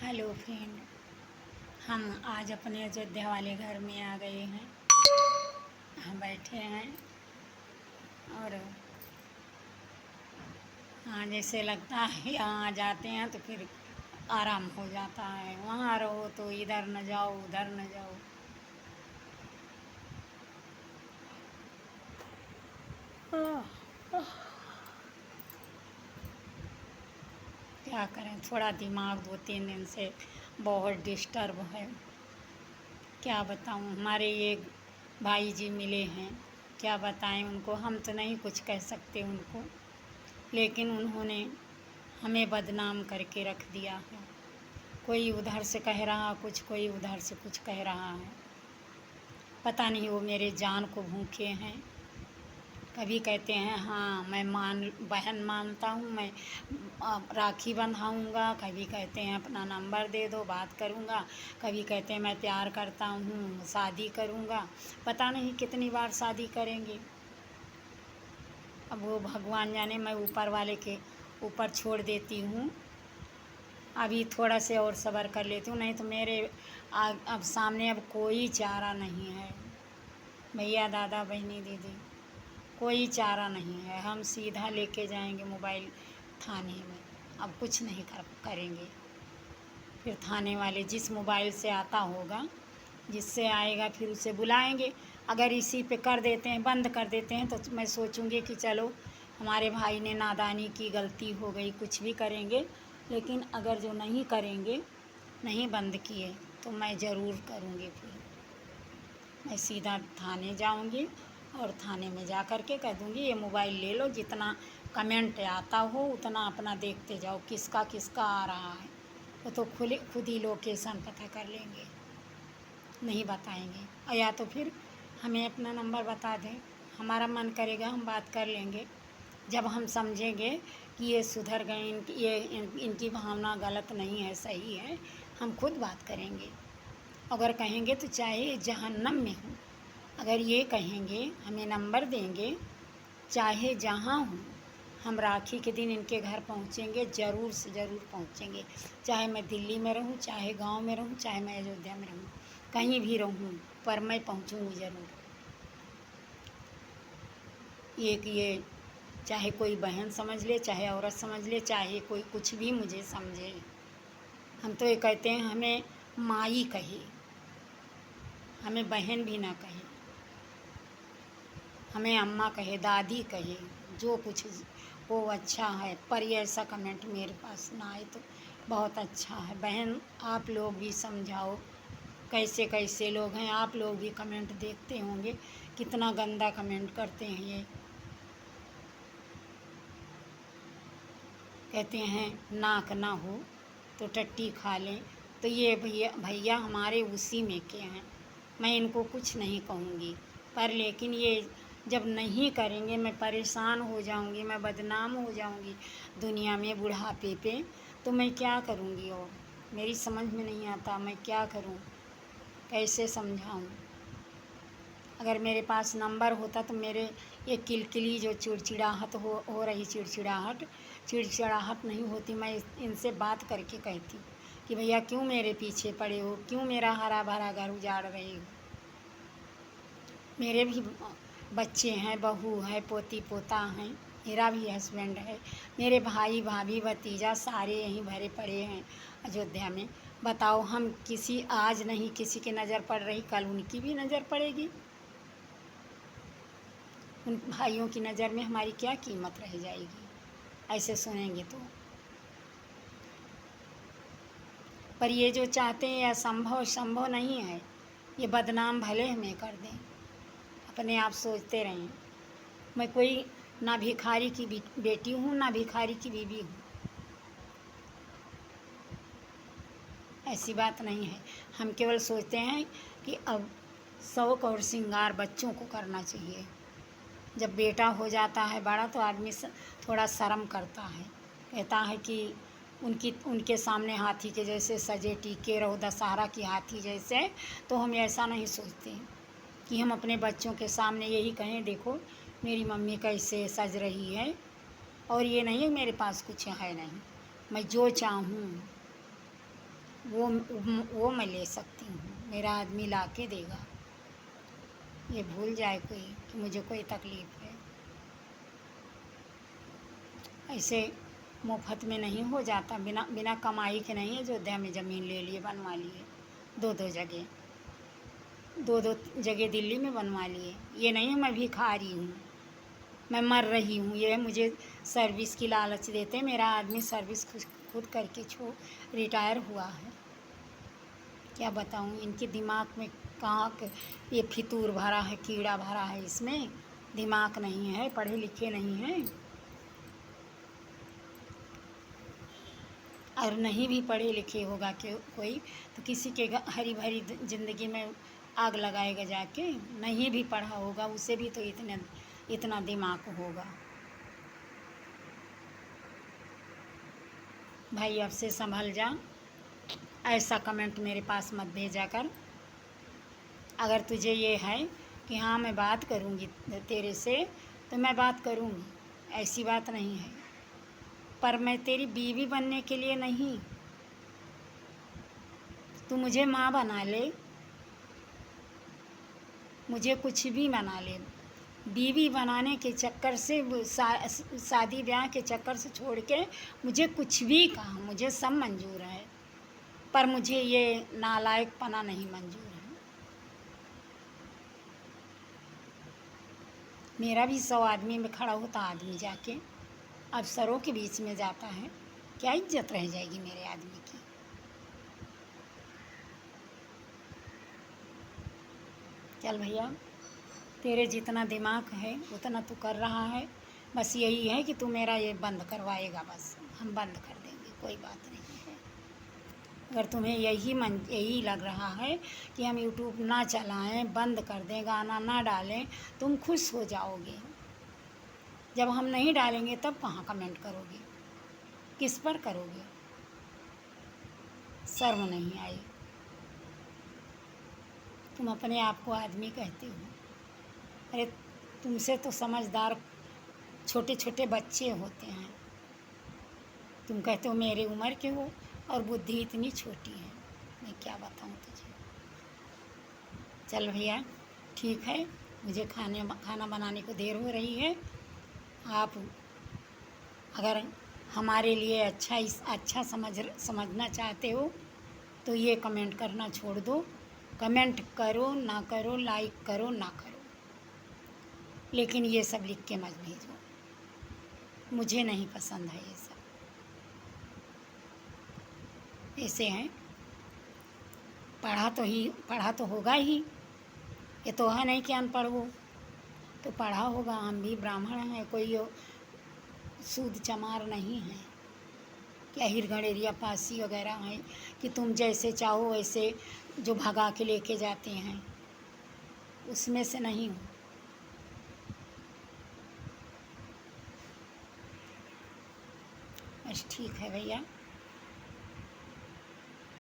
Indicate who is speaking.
Speaker 1: Hello friend, हम आज अपने अयोध्या वाले घर में आ गए हैं। हम बैठे हैं और हाँ, जैसे लगता है यहाँ आ जाते हैं तो फिर आराम हो जाता है। वहाँ रहो तो इधर न जाओ उधर न जाओ। क्या करें, थोड़ा दिमाग 2-3 दिन से बहुत डिस्टर्ब है। क्या बताऊँ, हमारे ये भाई जी मिले हैं, क्या बताएं उनको। हम तो नहीं कुछ कह सकते उनको, लेकिन उन्होंने हमें बदनाम करके रख दिया है। कोई उधर से कह रहा कुछ, कोई उधर से कुछ कह रहा है। पता नहीं वो मेरे जान को भूखे हैं। कभी कहते हैं हाँ मैं बहन मानता हूँ, मैं राखी बंधाऊँगा। कभी कहते हैं अपना नंबर दे दो, बात करूँगा। कभी कहते हैं मैं प्यार करता हूँ, शादी करूँगा। पता नहीं कितनी बार शादी करेंगे। अब वो भगवान जाने, मैं ऊपर वाले के ऊपर छोड़ देती हूँ। अभी थोड़ा से और सब्र कर लेती हूँ, नहीं तो मेरे अब सामने अब कोई चारा नहीं है। भैया, दादा, बहनी, दीदी, कोई चारा नहीं है। हम सीधा लेके जाएंगे मोबाइल थाने में। अब कुछ नहीं करेंगे। फिर थाने वाले जिस मोबाइल से आता होगा, जिससे आएगा, फिर उसे बुलाएंगे। अगर इसी पे कर देते हैं, बंद कर देते हैं, तो मैं सोचूंगी कि चलो हमारे भाई ने नादानी की, गलती हो गई, कुछ भी करेंगे। लेकिन अगर जो नहीं करेंगे, नहीं बंद किए, तो मैं ज़रूर करूँगी। फिर मैं सीधा थाने जाऊँगी और थाने में जा कर के कह दूँगी ये मोबाइल ले लो, जितना कमेंट आता हो उतना अपना देखते जाओ, किसका किसका आ रहा है। वो तो खुद ही लोकेशन पता कर लेंगे, नहीं बताएंगे। या तो फिर हमें अपना नंबर बता दें, हमारा मन करेगा हम बात कर लेंगे। जब हम समझेंगे कि ये सुधर गए, इनकी भावना गलत नहीं है, सही है, हम खुद बात करेंगे। अगर कहेंगे तो चाहे जहन्नम में हो, अगर ये कहेंगे हमें नंबर देंगे, चाहे जहाँ हो, हम राखी के दिन इनके घर पहुँचेंगे, ज़रूर से ज़रूर पहुँचेंगे। चाहे मैं दिल्ली में रहूँ, चाहे गांव में रहूँ, चाहे मैं अयोध्या में रहूँ, कहीं भी रहूँ, पर मैं पहुँचूँगी ज़रूर। ये चाहे कोई बहन समझ ले, चाहे औरत समझ ले, चाहे कोई कुछ भी मुझे समझे, हम तो ये कहते हैं हमें माई कहे, हमें बहन भी ना कहे, हमें अम्मा कहे, दादी कहे, जो कुछ वो अच्छा है। पर ये ऐसा कमेंट मेरे पास ना आए तो बहुत अच्छा है। बहन, आप लोग भी समझाओ, कैसे कैसे लोग हैं। आप लोग भी कमेंट देखते होंगे, कितना गंदा कमेंट करते हैं ये। कहते हैं नाक ना हो तो टट्टी खा लें। तो ये भैया हमारे उसी में के हैं। मैं इनको कुछ नहीं कहूँगी, पर लेकिन ये जब नहीं करेंगे, मैं परेशान हो जाऊँगी, मैं बदनाम हो जाऊँगी दुनिया में बुढ़ापे पे। तो मैं क्या करूँगी? और मेरी समझ में नहीं आता मैं क्या करूँ, कैसे समझाऊँ। अगर मेरे पास नंबर होता तो मेरे ये किलकिली जो चिड़चिड़ाहट हो रही, चिड़चिड़ाहट नहीं होती। मैं इनसे बात करके कहती कि भैया क्यों मेरे पीछे पड़े हो, क्यों मेरा हरा भरा घर उजाड़ रहे हो। मेरे भी बच्चे हैं, बहू है, पोती पोता हैं, मेरा भी हस्बैंड है, मेरे भाई भाभी भतीजा सारे यहीं भरे पड़े हैं अयोध्या में। बताओ, हम किसी आज नहीं किसी की नज़र पड़ रही, कल उनकी भी नज़र पड़ेगी। उन भाइयों की नज़र में हमारी क्या कीमत रह जाएगी ऐसे सुनेंगे तो। पर ये जो चाहते हैं असंभव संभव नहीं है। ये बदनाम भले हमें कर दें, अपने आप सोचते रहें। मैं कोई ना भिखारी की बेटी हूँ, ना भिखारी की बीवी हूँ, ऐसी बात नहीं है। हम केवल सोचते हैं कि अब शौक और श्रृंगार बच्चों को करना चाहिए। जब बेटा हो जाता है बड़ा तो आदमी थोड़ा शर्म करता है, कहता है कि उनके सामने हाथी के जैसे सजे टीके रहो, दशहरा की हाथी जैसे। तो हम ऐसा नहीं सोचते कि हम अपने बच्चों के सामने यही कहें देखो मेरी मम्मी कैसे सज रही है। और ये नहीं है मेरे पास कुछ है नहीं, मैं जो चाहूँ वो मैं ले सकती हूँ, मेरा आदमी ला के देगा। ये भूल जाए कोई कि मुझे कोई तकलीफ़ है। ऐसे मुफ्त में नहीं हो जाता, बिना बिना कमाई के नहीं। अयोध्या में ज़मीन ले लिए, बनवा लिए, दो दो जगह दिल्ली में बनवा लिए। ये नहीं मैं भिखारी हूँ, मैं मर रही हूँ। ये मुझे सर्विस की लालच देते। मेरा आदमी सर्विस खुद करके रिटायर हुआ है। क्या बताऊँ, इनके दिमाग में कहाँ के ये फितूर भरा है, कीड़ा भरा है, इसमें दिमाग नहीं है, पढ़े लिखे नहीं हैं। और नहीं भी पढ़े लिखे होगा कि कोई तो किसी के हरी भरी ज़िंदगी में आग लगाएगा जाके। नहीं भी पढ़ा होगा उसे भी तो इतना दिमाग होगा। भाई अब से संभल जा, ऐसा कमेंट मेरे पास मत भेजा कर। अगर तुझे ये है कि हाँ मैं बात करूँगी तेरे से, तो मैं बात करूँगी, ऐसी बात नहीं है। पर मैं तेरी बीवी बनने के लिए नहीं। तू मुझे माँ बना ले, मुझे कुछ भी बना ले, बीवी बनाने के चक्कर से शादी ब्याह के चक्कर से छोड़ के मुझे कुछ भी कहा, मुझे सब मंजूर है। पर मुझे ये नालायकपना नहीं मंजूर है। मेरा भी 100 आदमी में खड़ा होता आदमी जाके अफसरों के बीच में जाता है, क्या इज्जत रह जाएगी मेरे आदमी की। चल भैया, तेरे जितना दिमाग है उतना तू कर रहा है। बस यही है कि तू मेरा ये बंद करवाएगा, बस हम बंद कर देंगे, कोई बात नहीं है। अगर तुम्हें यही लग रहा है कि हम यूट्यूब ना चलाएं, बंद कर दें, गाना ना डालें, तुम खुश हो जाओगे। जब हम नहीं डालेंगे तब कहाँ कमेंट करोगे, किस पर करोगे? शर्म नहीं आई? तुम अपने आप को आदमी कहते हो। अरे तुमसे तो समझदार छोटे छोटे बच्चे होते हैं। तुम कहते हो मेरे उम्र के हो और बुद्धि इतनी छोटी है। मैं क्या बताऊँ तुझे। चल भैया ठीक है, मुझे खाना बनाने को देर हो रही है। आप अगर हमारे लिए अच्छा समझना चाहते हो तो ये कमेंट करना छोड़ दो। कमेंट करो ना करो, लाइक करो ना करो, लेकिन ये सब लिख के मत भेजो, मुझे नहीं पसंद है ये सब। ऐसे हैं, पढ़ा तो होगा ही। ये तो है नहीं कि अनपढ़ हो, तो पढ़ा होगा। हम भी ब्राह्मण हैं, कोई सूद चमार नहीं है क्या हिरगणेरिया पासी वगैरह हैं कि तुम जैसे चाहो वैसे जो भगा के लेके जाते हैं, उसमें से नहीं हूँ। बस ठीक है भैया।